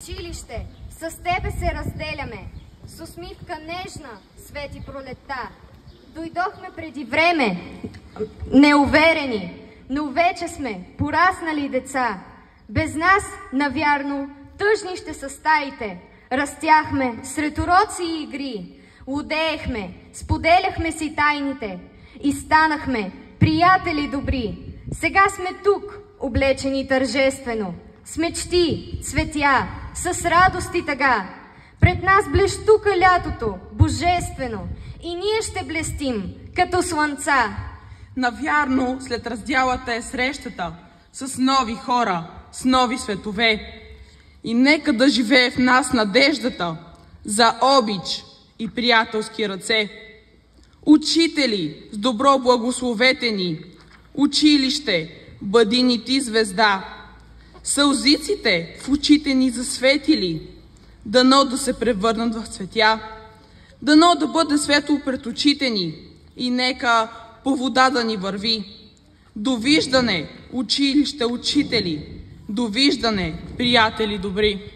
Училище, с тебе се разделяме, с усмивка нежна свети пролетта. Дойдохме преди време, неуверени, но вече сме пораснали деца. Без нас, навярно, тъжни ще са стаите. Растяхме сред уроци и игри, лудеехме, споделяхме си тайните и станахме приятели добри. Сега сме тук, облечени тържествено, с мечти, цветя, с радост и тъга. Пред нас блещука лятото, божествено, и ние ще блестим, като слънца. Навярно, след раздялата е срещата, с нови хора, с нови светове. И нека да живее в нас надеждата за обич и приятелски ръце. Учители, с добро благословете ни, училище, бъди ни ти звезда. Сълзиците в очите ни засветили, дано да се превърнат в цветя, дано да бъде светло пред очите ни и нека по вода да ни върви. Довиждане, училище, учители, довиждане, приятели добри.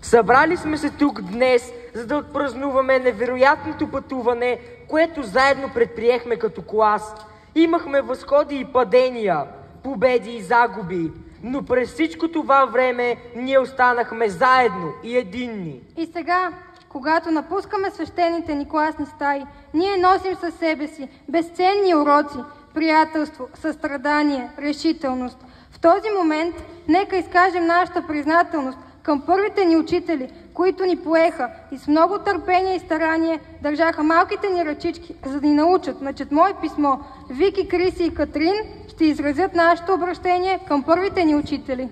Събрали сме се тук днес, за да отпразнуваме невероятното пътуване, което заедно предприехме като клас. Имахме възходи и падения, победи и загуби, но през всичко това време ние останахме заедно и единни. И сега, когато напускаме свещените ни класни стаи, ние носим със себе си безценни уроци, приятелство, състрадание, решителност. В този момент нека изкажем нашата признателност към първите ни учители, които ни поеха и с много търпение и старание държаха малките ни ръчички, за да ни научат на четмо и писмо. Вики, Криси и Катрин ще изразят нашето обращение към първите ни учители.